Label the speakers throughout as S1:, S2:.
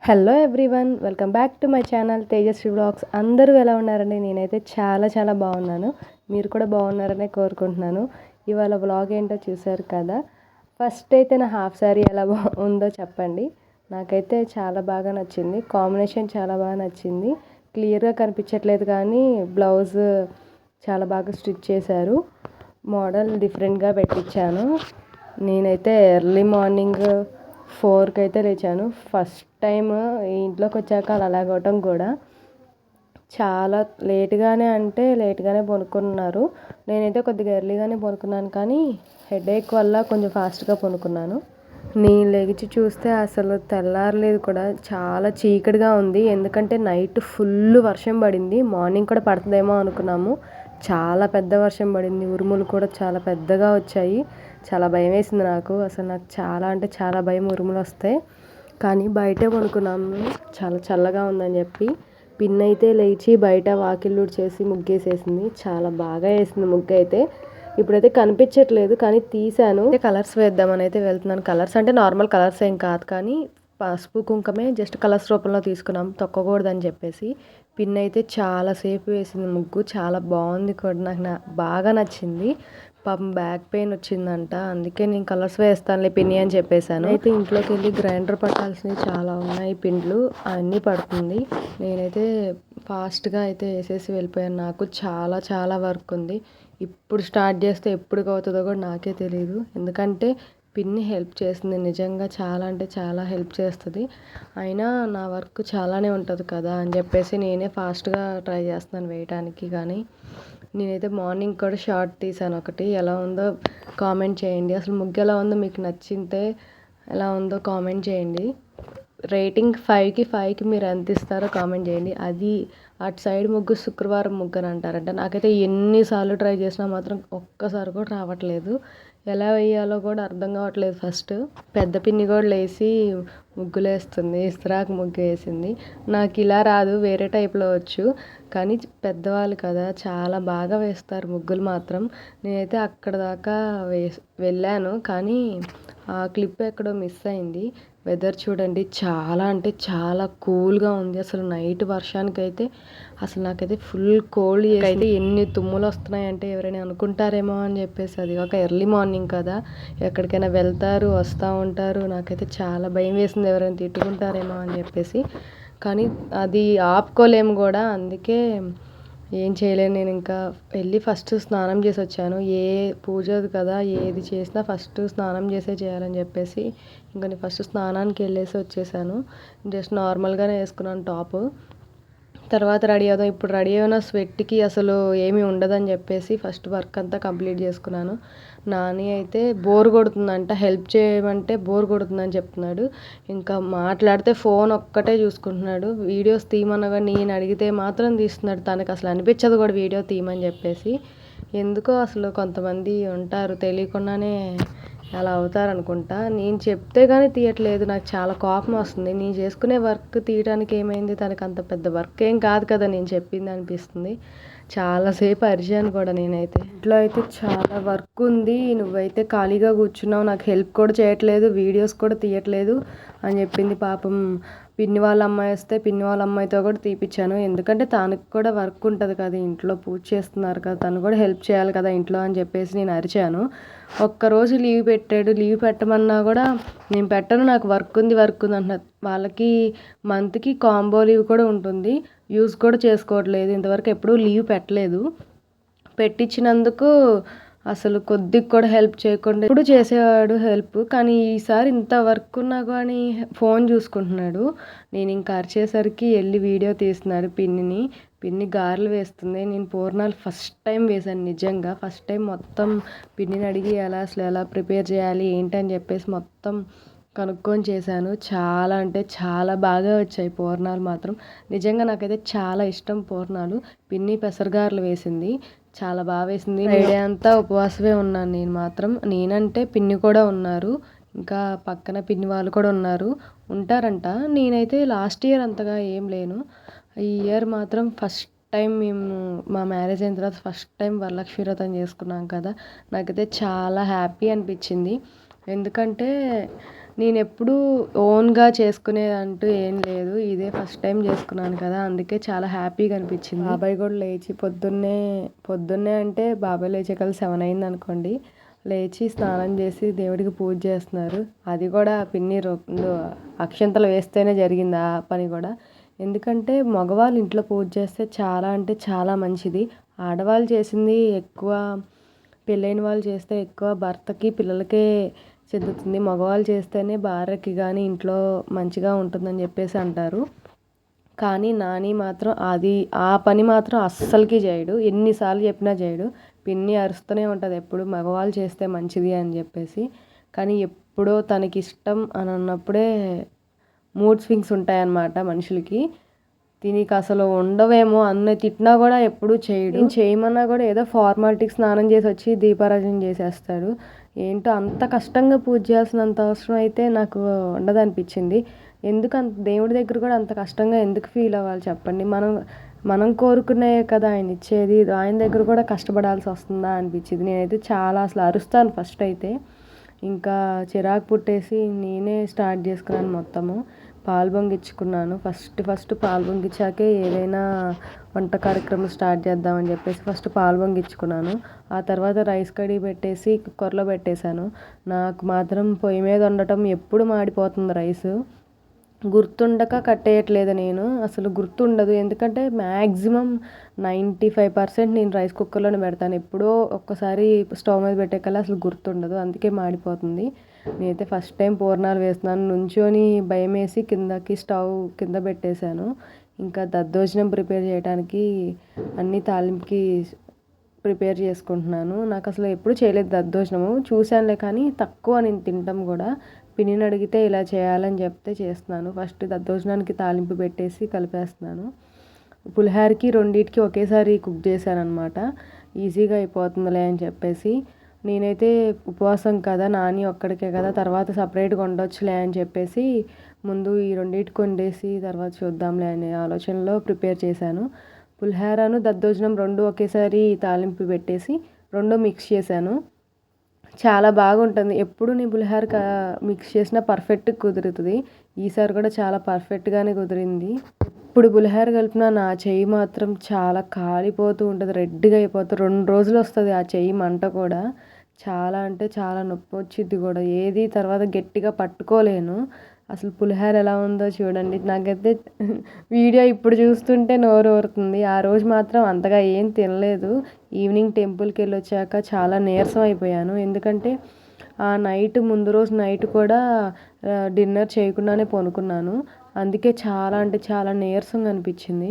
S1: Hello everyone, welcome back to my channel Tejaswi vlogs. అందరూ ఎలా ఉన్నారండి? నేనైతే చాలా బాగున్నాను. మీరు కూడా బాగున్నారనే కోరుకుంటున్నాను. ఇవాళ వ్లాగ్ ఏంటో చూసారు కదా. ఫస్ట్ అయితే నా హాఫ్ శారీ ఎలా ఉందో చెప్పండి. నాకైతే చాలా బాగా నచ్చింది. కాంబినేషన్ చాలా బాగా నచ్చింది. క్లియర్గా కనిపించట్లేదు కానీ బ్లౌజ్ చాలా బాగా స్టిచ్ చేశారు. మోడల్ డిఫరెంట్గా పెట్టించాను. నేనైతే ఎర్లీ మార్నింగ్ 4కి అయితే లేచాను. ఫస్ట్ టైం ఇంట్లోకి వచ్చాక అలా లేవటం కూడా చాలా లేట్గానే పడుకున్నారు. నేనైతే కొద్దిగా ఎర్లీగానే పడుకున్నాను కానీ హెడేక్ వల్ల కొంచెం ఫాస్ట్గా పడుకున్నాను. నేను లెగిచి చూస్తే అసలు తెల్లారలేదు కూడా. చాలా చీకటిగా ఉంది. ఎందుకంటే నైట్ ఫుల్ వర్షం పడింది. మార్నింగ్ కూడా పడుతుందేమో అనుకున్నాము. చాలా పెద్ద వర్షం పడింది. ఉరుములు కూడా చాలా పెద్దగా వచ్చాయి. చాలా భయం వేసింది నాకు. అసలు నాకు చాలా భయం ఉరుములు వస్తే. కానీ బయటే పడుకున్నాము చాలా చల్లగా ఉందని చెప్పి. పిన్ అయితే లేచి బయట వాకిళ్ళు చేసి ముగ్గేసేసింది. చాలా బాగా వేసింది ముగ్గు అయితే. ఇప్పుడైతే కనిపించట్లేదు కానీ తీసాను. కలర్స్ వేద్దామని అయితే వెళ్తున్నాను. కలర్స్ అంటే నార్మల్ కలర్స్ ఏం కాదు కానీ పసుపు కుంకుమే జస్ట్ కలర్స్ రూపంలో తీసుకున్నాం, తొక్కకూడదని చెప్పేసి. పిన్ అయితే చాలాసేపు వేసింది ముగ్గు. చాలా బాగుంది కూడా. నాకు బాగా నచ్చింది. పాపం బ్యాక్ పెయిన్ వచ్చిందంట, అందుకే నేను కలర్స్ వేస్తానులే పిన్ని అని చెప్పేశాను. అయితే ఇంట్లోకి వెళ్ళి గ్రైండర్ పట్టాల్సినవి చాలా ఉన్నాయి. పిండ్లు అన్నీ పడుతుంది. నేనైతే ఫాస్ట్గా అయితే వేసేసి వెళ్ళిపోయాను. నాకు చాలా వర్క్ ఉంది. ఇప్పుడు స్టార్ట్ చేస్తే ఎప్పుడు అవుతుందో కూడా నాకే తెలియదు. ఎందుకంటే పిన్ని హెల్ప్ చేస్తుంది. నిజంగా చాలా హెల్ప్ చేస్తుంది. అయినా నా వర్క్ చాలానే ఉంటుంది కదా అని చెప్పేసి నేనే ఫాస్ట్గా ట్రై చేస్తున్నాను వేయటానికి. కానీ నేనైతే మార్నింగ్ కూడా షార్ట్ తీసాను ఒకటి. ఎలా ఉందో కామెంట్ చేయండి. అసలు ముగ్గు ఎలా ఉందో, మీకు నచ్చితే ఎలా ఉందో కామెంట్ చేయండి. రేటింగ్ 5కి మీరు ఎంత ఇస్తారో కామెంట్ చేయండి. అది అటు సైడ్ ముగ్గు శుక్రవారం ముగ్గు అని అంటారంట. నాకైతే ఎన్నిసార్లు ట్రై చేసినా మాత్రం ఒక్కసారి కూడా రావట్లేదు. ఎలా వేయాలో కూడా అర్థం కావట్లేదు. ఫస్ట్ పెద్ద పిన్ని కూడా లేచి ముగ్గులు వేస్తుంది. ఇస్త్రాకు ముగ్గు వేసింది. నాకు ఇలా రాదు, వేరే టైప్లో వచ్చు. కానీ పెద్దవాళ్ళు కదా చాలా బాగా వేస్తారు ముగ్గులు మాత్రం. నేనైతే అక్కడ దాకా వెళ్ళాను కానీ ఆ క్లిప్ ఎక్కడో మిస్ అయింది. వెదర్ చూడండి, చాలా కూల్గా ఉంది. అసలు నైట్ వర్షానికైతే అసలు నాకైతే ఫుల్ కోల్డ్. అయితే ఎన్ని తుమ్ములు వస్తున్నాయంటే ఎవరైనా అనుకుంటారేమో అని చెప్పేసి. అది ఒక ఎర్లీ మార్నింగ్ కదా, ఎక్కడికైనా వెళ్తారు వస్తూ ఉంటారు. నాకైతే చాలా భయం వేసింది ఎవరైనా తిట్టుకుంటారేమో అని చెప్పేసి. కానీ అది ఆపుకోలేము కూడా, అందుకే ఏం చేయలేను. నేను ఇంకా వెళ్ళి ఫస్ట్ స్నానం చేసి వచ్చాను. ఏ పూజ కదా, ఏది చేసినా ఫస్ట్ స్నానం చేసే చేయాలని చెప్పేసి ఇంకా నేను ఫస్ట్ స్నానానికి వెళ్ళేసి వచ్చేసాను. జస్ట్ నార్మల్గానే వేసుకున్నాను టాప్. తర్వాత రెడీ అవుదాం. ఇప్పుడు రెడీ అయిన స్వెట్కి అసలు ఏమీ ఉండదని చెప్పేసి ఫస్ట్ వర్క్ అంతా కంప్లీట్ చేసుకున్నాను. నాని అయితే బోర్ కొడుతుందంట, హెల్ప్ చేయమంటే బోర్ కొడుతుందని చెప్తున్నాడు. ఇంకా మాట్లాడితే ఫోన్ ఒక్కటే చూసుకుంటున్నాడు. వీడియోస్ తీయమనగా నేను అడిగితే మాత్రం తీస్తున్నాడు. తనకు అసలు అనిపించదు కూడా వీడియో తీయమని చెప్పేసి. ఎందుకో అసలు కొంతమంది ఉంటారు తెలియకుండానే అలా అవుతారనుకుంటా. నేను చెప్తే కానీ తీయట్లేదు. నాకు చాలా కోపం వస్తుంది. నేను చేసుకునే వర్క్ తీయడానికి ఏమైంది, తనకు అంత పెద్ద వర్క్ ఏం కాదు కదా నేను చెప్పింది అనిపిస్తుంది. చాలాసేపు అరిచాను కూడా. నేనైతే ఇంట్లో అయితే చాలా వర్క్ ఉంది, నువ్వైతే ఖాళీగా కూర్చున్నావు, నాకు హెల్ప్ కూడా చేయట్లేదు, వీడియోస్ కూడా తీయట్లేదు అని చెప్పింది. పాపం పిన్ని వాళ్ళ అమ్మాయి వస్తే పిన్ని వాళ్ళ అమ్మాయితో కూడా తీపిచ్చాను. ఎందుకంటే తనకు కూడా వర్క్ ఉంటుంది కదా, ఇంట్లో పూజ చేస్తున్నారు కదా, తను కూడా హెల్ప్ చేయాలి కదా ఇంట్లో అని చెప్పేసి నేను అరిచాను. ఒక్కరోజు లీవ్ పెట్టాడు. లీవ్ పెట్టమన్నా కూడా నేను పెట్టను, నాకు వర్క్ ఉంది అంటున్నారు. వాళ్ళకి మంత్కి కాంబో లీవ్ కూడా ఉంటుంది. యూజ్ కూడా చేసుకోవట్లేదు. ఇంతవరకు ఎప్పుడూ లీవ్ పెట్టలేదు. పెట్టించినందుకు అసలు కొద్దిగా కూడా హెల్ప్ చేయకుండా ఎప్పుడు చేసేవాడు హెల్ప్. కానీ ఈసారి ఇంత వర్క్ ఉన్నా కానీ ఫోన్ చూసుకుంటున్నాడు. నేను ఇంకా అరిచేసరికి వెళ్ళి వీడియో తీస్తున్నాడు పిన్నిని. పిన్ని గారెలు వేస్తుంది. నేను పూర్ణాలు ఫస్ట్ టైం వేశాను. నిజంగా ఫస్ట్ టైం మొత్తం పిన్నిని అడిగి అసలు ఎలా ప్రిపేర్ చేయాలి ఏంటని చెప్పేసి మొత్తం కనుక్కొని చేశాను. చాలా బాగా వచ్చాయి పూర్ణాలు మాత్రం. నిజంగా నాకైతే చాలా ఇష్టం పూర్ణాలు. పిన్ని పెసరగారెలు వేసింది, చాలా బాగా వేసింది. ఫ్రైడే అంతా ఉపవాసమే ఉన్నాను నేను మాత్రం. నేనంటే పిన్ని కూడా ఉన్నారు, ఇంకా పక్కన పిన్ని వాళ్ళు కూడా ఉంటారంట. నేనైతే లాస్ట్ ఇయర్ అంతగా ఏం లేను. ఈ ఇయర్ మాత్రం ఫస్ట్ టైం మేము మా మ్యారేజ్ అయిన తర్వాత ఫస్ట్ టైం వరలక్ష్మి వ్రతం చేసుకున్నాం కదా. నాకైతే చాలా హ్యాపీ అనిపించింది. ఎందుకంటే నేనెప్పుడూ ఓన్‌గా చేసుకునేదంటూ ఏం లేదు. ఇదే ఫస్ట్ టైం చేసుకున్నాను కదా! అందుకే చాలా హ్యాపీగా అనిపించింది. బాబాయ్ కూడా లేచి పొద్దున్నే అంటే బాబాయ్ లేచేకల్లా 7 అయిందనుకోండి. లేచి స్నానం చేసి దేవుడికి పూజ చేస్తున్నారు. అది కూడా పిన్ని 2 అక్షింతలు వేస్తేనే జరిగింది ఆ పని కూడా. ఎందుకంటే మగవాళ్ళు ఇంట్లో పూజ చేస్తే చాలా అంటే చాలా మంచిది. ఆడవాళ్ళు చేసింది ఎక్కువ, పెళ్ళైన వాళ్ళు చేస్తే ఎక్కువ భర్తకి, పిల్లలకే చెందుతుంది. మగవాళ్ళు చేస్తేనే భార్యకి కానీ ఇంట్లో మంచిగా ఉంటుందని చెప్పేసి అంటారు. కానీ నాని మాత్రం ఆ పని మాత్రం అస్సలకి చేయడు. ఎన్నిసార్లు చెప్పినా చేయడు. పిన్ని అరుస్తూనే ఉంటుంది ఎప్పుడు మగవాళ్ళు చేస్తే మంచిది అని చెప్పేసి. కానీ ఎప్పుడో తనకిష్టం అని అన్నప్పుడే మూడ్ స్వింగ్స్ ఉంటాయన్నమాట మనుషులకి. దీనికి అసలు ఉండవేమో, అన్న తిట్టినా కూడా ఎప్పుడూ చేయడు. నేను చేయమన్నా కూడా ఏదో ఫార్మాలిటీకి స్నానం చేసి వచ్చి దీపారాధన చేసేస్తాడు. ఏంటో అంత కష్టంగా పూజ చేయాల్సినంత అవసరం అయితే నాకు ఉండదనిపించింది. ఎందుకు దేవుడి దగ్గర కూడా అంత కష్టంగా ఎందుకు ఫీల్ అవ్వాలి చెప్పండి. మనం కోరుకునే కదా ఆయన ఇచ్చేది. ఆయన దగ్గర కూడా కష్టపడాల్సి వస్తుందా అనిపించింది. నేనైతే చాలా అసలు అరుస్తాను ఫస్ట్ అయితే. ఇంకా చిరాకు పుట్టేసి నేనే స్టార్ట్ చేసుకున్నాను మొత్తము. పాలు పొంగించుకున్నాను. ఫస్ట్ పాలు పొంగించాకే ఏదైనా వంట కార్యక్రమం స్టార్ట్ చేద్దామని చెప్పేసి ఫస్ట్ పాలు పొంగించుకున్నాను. ఆ తర్వాత రైస్ కడిగి పెట్టేసి కుక్కర్లో పెట్టేశాను. నాకు మాత్రం పొయ్యి మీద వండటం ఎప్పుడు మాడిపోతుంది రైసు. గుర్తుండక కట్టేయట్లేదు నేను. అసలు గుర్తుండదు. ఎందుకంటే మ్యాక్సిమం 95% నేను రైస్ కుక్కర్లోనే పెడతాను. ఎప్పుడో ఒక్కసారి స్టవ్ మీద పెట్టేకల్లా అసలు గుర్తుండదు. అందుకే మాడిపోతుంది. నేనైతే ఫస్ట్ టైం పూర్ణాలు వేస్తున్నాను. నుంచొని భయమేసి స్టవ్ కింద పెట్టేశాను. ఇంకా దద్దోజనం ప్రిపేర్ చేయడానికి అన్నీ తాలింపుకి ప్రిపేర్ చేసుకుంటున్నాను. నాకు అసలు ఎప్పుడు చేయలేదు దద్దోజనము. చూశానులే కానీ తక్కువ నేను తింటాం కూడా. పిన్నిని అడిగితే ఇలా చేయాలని చెప్తే చేస్తున్నాను. ఫస్ట్ దద్దోజనానికి తాలింపు పెట్టేసి కలిపేస్తున్నాను. పులిహోరకి రెండింటికి ఒకేసారి కుక్ చేశాను అనమాట. ఈజీగా అయిపోతుందిలే అని చెప్పేసి. నేనైతే ఉపవాసం కదా, నాని ఒక్కడికే కదా, తర్వాత సపరేట్గా వండొచ్చులే అని చెప్పేసి ముందు ఈ రెండింటికి వండేసి తర్వాత చూద్దాంలే అనే ఆలోచనలో ప్రిపేర్ చేశాను. పులిహోరను దద్దోజనం 2 ఒకేసారి తాలింపు పెట్టేసి 2 మిక్స్ చేశాను. చాలా బాగుంటుంది. ఎప్పుడు నేను పులిహోర మిక్స్ చేసినా పర్ఫెక్ట్గా కుదురుతుంది. ఈసారి కూడా చాలా పర్ఫెక్ట్గానే కుదిరింది. ఇప్పుడు పులిహోర కలిపిన నా చెయ్యి మాత్రం చాలా కాలిపోతూ ఉంటుంది. రెడ్గా అయిపోతుంది. 2 రోజులు వస్తుంది ఆ చెయ్యి మంట కూడా. చాలా అంటే చాలా నొప్పి వచ్చిద్ది కూడా. ఏది తర్వాత గట్టిగా పట్టుకోలేను. అసలు పులిహోర ఎలా ఉందో చూడండి. నాకైతే వీడియో ఇప్పుడు చూస్తుంటే నోరు ఊరుతుంది. ఆ రోజు మాత్రం అంతగా ఏం తినలేదు. ఈవినింగ్ టెంపుల్కి వెళ్ళి వచ్చాక చాలా నీరసం అయిపోయాను. ఎందుకంటే ఆ ముందు రోజు నైట్ కూడా డిన్నర్ చేయకుండానే పడుకున్నాను. అందుకే చాలా అంటే చాలా నీరసంగా అనిపించింది.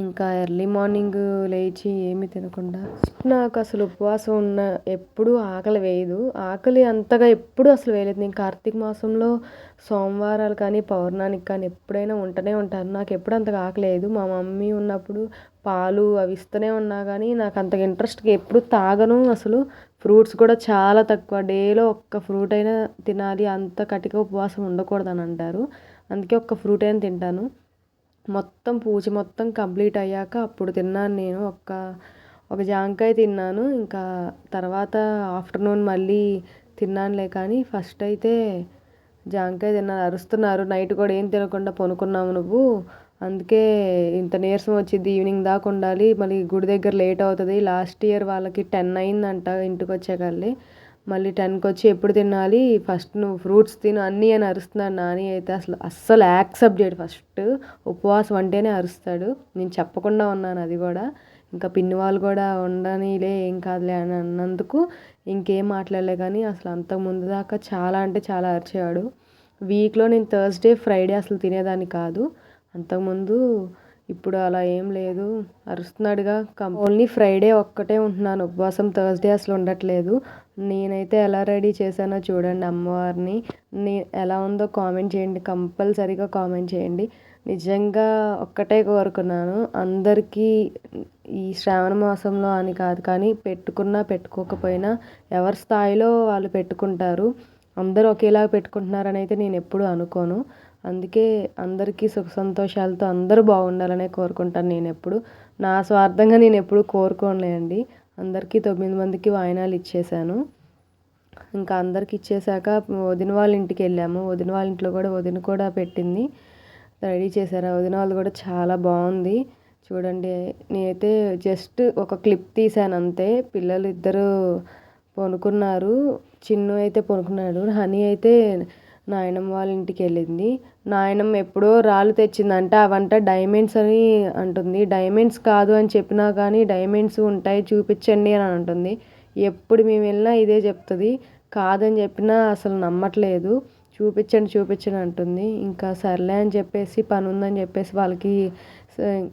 S1: ఇంకా ఎర్లీ మార్నింగ్ లేచి ఏమీ తినకుండా నాకు అసలు ఉపవాసం ఎప్పుడూ ఆకలి వేయదు. ఆకలి అంతగా ఎప్పుడూ అసలు వేయలేదు. నేను కార్తీక మాసంలో సోమవారాలు కానీ పౌర్ణానికి కానీ ఎప్పుడైనా ఉంటూనే ఉంటాను. నాకు ఎప్పుడు అంతగా ఆకలి వేయదు. మా మమ్మీ ఉన్నప్పుడు పాలు అవి ఇస్తూనే ఉన్నా కానీ నాకు అంతగా ఇంట్రెస్ట్గా ఎప్పుడు తాగను. అసలు ఫ్రూట్స్ కూడా చాలా తక్కువ. డేలో ఒక్క ఫ్రూట్ అయినా తినాలి. అంత కటిక ఉపవాసం ఉండకూడదని అంటారు. అందుకే ఒక్క ఫ్రూట్ అయినా తింటాను. పూజ మొత్తం కంప్లీట్ అయ్యాక అప్పుడు తిన్నాను నేను. ఒక జాంకాయ తిన్నాను. ఇంకా తర్వాత ఆఫ్టర్నూన్ మళ్ళీ తిన్నానులే కానీ ఫస్ట్ అయితే జాంకాయ తిన్నాను. అరుస్తున్నారు నైట్ కూడా ఏం తినకుండా పడుకున్నావు నువ్వు, అందుకే ఇంత నీరసం వచ్చింది, ఈవినింగ్ దాకా ఉండాలి, మళ్ళీ గుడి దగ్గర లేట్ అవుతుంది. లాస్ట్ ఇయర్ వాళ్ళకి 10 అయిందంట ఇంటికి వచ్చేకల్లి. మళ్ళీ 10కి వచ్చి ఎప్పుడు తినాలి, ఫస్ట్ నువ్వు ఫ్రూట్స్ తిను అన్నీ అని అరుస్తున్నాడు. నాని అయితే అస్సలు యాక్సెప్ట్ చేయడు. ఫస్ట్ ఉపవాసం అంటేనే అరుస్తాడు. నేను చెప్పకుండా ఉన్నాను అది కూడా. ఇంకా పిన్ని వాళ్ళు కూడా ఉండనీలే ఏం కాదులే అని అన్నందుకు ఇంకేం మాట్లాడలే. కానీ అసలు అంతకుముందు దాకా చాలా అంటే చాలా అరిచేవాడు. వీక్లో నేను థర్స్డే ఫ్రైడే అసలు తినేదాన్ని కాదు. అంతకుముందు ఇప్పుడు అలా ఏం లేదు. అరుస్తున్నాడుగా. ఓన్లీ ఫ్రైడే ఒక్కటే ఉంటున్నాను ఉపవాసం. థర్స్డే అసలు ఉండట్లేదు. నేనైతే ఎలా రెడీ చేశానో చూడండి అమ్మవారిని. ఎలా ఉందో కామెంట్ చేయండి. కంపల్సరీగా కామెంట్ చేయండి. నిజంగా ఒక్కటే కోరుకున్నాను, అందరికీ ఈ శ్రావణ మాసంలో అని కాదు కానీ పెట్టుకున్నా పెట్టుకోకపోయినా ఎవరి స్థాయిలో వాళ్ళు పెట్టుకుంటారు. అందరూ ఒకేలాగా పెట్టుకుంటున్నారని అయితే నేను ఎప్పుడూ అనుకోను. అందుకే అందరికీ సుఖ సంతోషాలతో అందరూ బాగుండాలనే కోరుకుంటాను నేను ఎప్పుడు. నా స్వార్థంగా నేను ఎప్పుడు కోరుకోనులేండి. అందరికీ 9 మందికి వాయినాలు ఇచ్చేసాను. ఇంకా అందరికి ఇచ్చేసాక వదిన వాళ్ళ ఇంటికి వెళ్ళాము. వదిన వాళ్ళ ఇంట్లో కూడా వదిన కూడా పెట్టింది, రెడీ చేశారు. వదిన వాళ్ళు కూడా చాలా బాగుంది చూడండి. నేనైతే జస్ట్ ఒక క్లిప్ తీసాను అంతే. పిల్లలు ఇద్దరు పనుకున్నారు. చిన్ను అయితే పనుకున్నాడు. హనీ అయితే నాయనమ్మ వాళ్ళ ఇంటికి వెళ్ళింది. నాయనమ్మ ఎప్పుడో రాళ్ళు తెచ్చిందంట, అవంట డైమండ్స్ అని అంటుంది. డైమండ్స్ కాదు అని చెప్పినా కానీ డైమండ్స్ ఉంటాయి చూపించండి అని అంటుంది. ఎప్పుడు మేము వెళ్ళినా ఇదే చెప్తుంది. కాదని చెప్పినా అసలు నమ్మట్లేదు. చూపించండి చూపించండి అంటుంది. ఇంకా సర్లే అని చెప్పేసి పని ఉందని చెప్పేసి వాళ్ళకి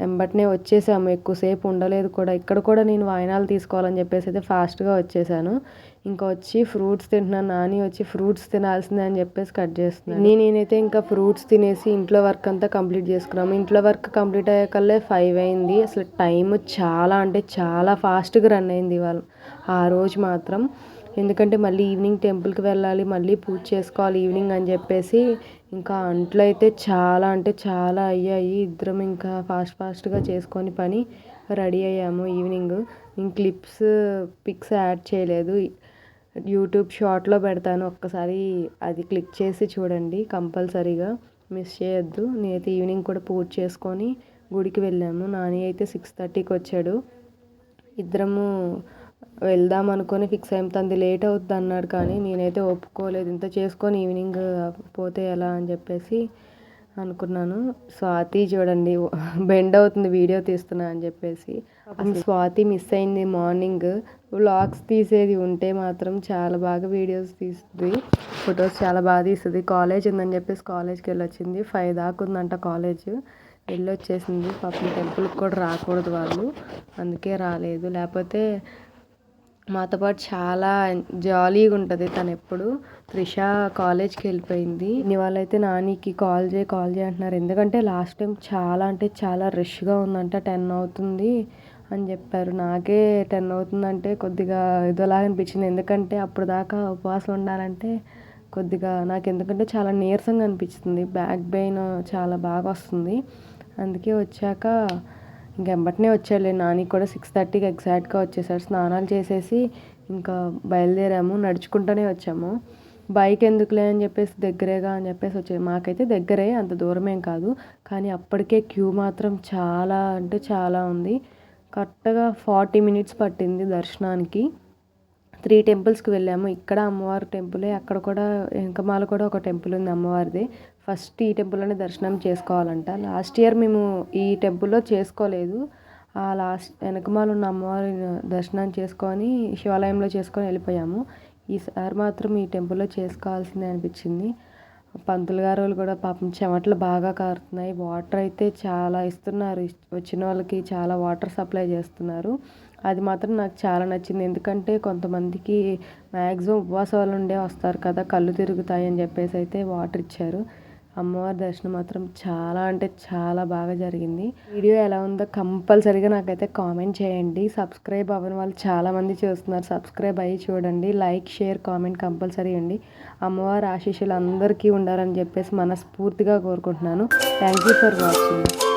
S1: వెంబటనే వచ్చేసాము. ఎక్కువసేపు ఉండలేదు కూడా. ఇక్కడ కూడా నేను వాయినాలు తీసుకోవాలని చెప్పేసి అయితే ఫాస్ట్గా వచ్చేసాను. ఇంకా వచ్చి ఫ్రూట్స్ తింటున్నాను. నాని వచ్చి ఫ్రూట్స్ తినాల్సిందే అని చెప్పేసి కట్ చేస్తున్నాను. నేనైతే ఇంకా ఫ్రూట్స్ తినేసి ఇంట్లో వర్క్ అంతా కంప్లీట్ చేసుకున్నాము. ఇంట్లో వర్క్ కంప్లీట్ అయ్యాకల్లే 5 అయింది. అసలు టైం చాలా అంటే చాలా ఫాస్ట్గా రన్ అయింది ఇవాళ ఆ రోజు మాత్రం. ఎందుకంటే మళ్ళీ ఈవినింగ్ టెంపుల్కి వెళ్ళాలి, మళ్ళీ పూజ చేసుకోవాలి ఈవినింగ్ అని చెప్పేసి ఇంకా అంట్లు అయితే చాలా అంటే చాలా అయ్యాయి. ఇద్దరం ఇంకా ఫాస్ట్గా చేసుకొని పని రెడీ అయ్యాము. ఈవినింగ్ నేను క్లిప్స్ పిక్స్ యాడ్ చేయలేదు, యూట్యూబ్ షార్ట్లో పెడతాను, ఒక్కసారి అది క్లిక్ చేసి చూడండి, కంపల్సరీగా మిస్ చేయొద్దు. నేనైతే ఈవినింగ్ కూడా పూజ చేసుకొని గుడికి వెళ్ళాము. నాని అయితే 6:30కి వచ్చాడు. ఇద్దరము వెళ్దాం అనుకొని ఫిక్స్ అయ్యాం. తంది లేట్ అవుతుంది అన్నాడు కానీ నేనైతే ఒప్పుకోలేదు. ఇంత చేసుకొని ఈవినింగ్ పోతే ఎలా అని చెప్పేసి అనుకున్నాను. స్వాతి చూడండి బెండ్ అవుతుంది వీడియో తీస్తున్నా అని చెప్పేసి. స్వాతి మిస్ అయింది మార్నింగ్. వ్లాగ్స్ తీసేది ఉంటే మాత్రం చాలా బాగా వీడియోస్ తీస్తుంది, ఫొటోస్ చాలా బాగా తీస్తుంది. కాలేజ్ ఉందని చెప్పేసి కాలేజ్కి వెళ్ళొచ్చింది. 5 దాకా ఉందంట కాలేజ్. వెళ్ళొచ్చేసింది. పాపం టెంపుల్కి కూడా రాకూడదు వాళ్ళు, అందుకే రాలేదు. లేకపోతే మాతో పాటు చాలా జాలీగా ఉంటుంది తను ఎప్పుడు. త్రిష కాలేజ్కి వెళ్ళిపోయింది. వాళ్ళైతే నానికి కాల్ చేయి అంటున్నారు. ఎందుకంటే లాస్ట్ టైం చాలా అంటే చాలా రష్గా ఉందంట. 10 అవుతుంది అని చెప్పారు. నాకే 10 అవుతుందంటే కొద్దిగా ఇదోలాగా అనిపించింది. ఎందుకంటే అప్పుడు దాకా ఉపవాసం ఉండాలంటే కొద్దిగా నాకు ఎందుకంటే చాలా నీరసంగా అనిపిస్తుంది. బ్యాక్ పెయిన్ చాలా బాగా వస్తుంది. అందుకే వచ్చాక ఇంకెంబటనే వచ్చాడులే. నాని కూడా 6:30కి ఎగ్జాక్ట్గా వచ్చేసాడు. స్నానాలు చేసేసి ఇంకా బయలుదేరాము. నడుచుకుంటూనే వచ్చాము. బైక్ ఎందుకులే అని చెప్పేసి దగ్గరేగా అని చెప్పేసి వచ్చాము. మాకైతే దగ్గరే, అంత దూరమేం కాదు. కానీ అప్పటికే క్యూ మాత్రం చాలా అంటే చాలా ఉంది. కరెక్ట్గా 40 మినిట్స్ పట్టింది దర్శనానికి. 3 టెంపుల్స్కి వెళ్ళాము. ఇక్కడ అమ్మవారి టెంపులే, అక్కడ కూడా వెంకమాల కూడా ఒక టెంపుల్ ఉంది అమ్మవారిది. ఫస్ట్ ఈ టెంపుల్లోనే దర్శనం చేసుకోవాలంట. లాస్ట్ ఇయర్ మేము ఈ టెంపుల్లో చేసుకోలేదు. ఆ వెనకమాల ఉన్న అమ్మవారి దర్శనం చేసుకొని శివాలయంలో చేసుకొని వెళ్ళిపోయాము. ఈసారి మాత్రం ఈ టెంపుల్లో చేసుకోవాల్సిందే అనిపించింది. పంతులు గారు వాళ్ళు కూడా పాపం చెమటలు బాగా కారుతున్నాయి. వాటర్ అయితే చాలా ఇస్తున్నారు, వచ్చిన వాళ్ళకి చాలా వాటర్ సప్లై చేస్తున్నారు. అది మాత్రం నాకు చాలా నచ్చింది. ఎందుకంటే కొంతమందికి మ్యాక్సిమం ఉపవాసాలు ఉండే వస్తారు కదా, కళ్ళు తిరుగుతాయి అని చెప్పేసి అయితే వాటర్ ఇచ్చారు. అమ్మవారి దర్శనం మాత్రం చాలా అంటే చాలా బాగా జరిగింది. వీడియో ఎలా ఉందో కంపల్సరీగా నాకైతే కామెంట్ చేయండి. సబ్స్క్రైబ్ అవ్వని వాళ్ళు చాలామంది చూస్తున్నారు. సబ్స్క్రైబ్ అయ్యి చూడండి. లైక్, షేర్, కామెంట్ కంపల్సరీ అండి. అమ్మవారి ఆశీస్సులు అందరికీ ఉండాలని చెప్పేసి మనస్ఫూర్తిగా కోరుకుంటున్నాను. Thank you for watching.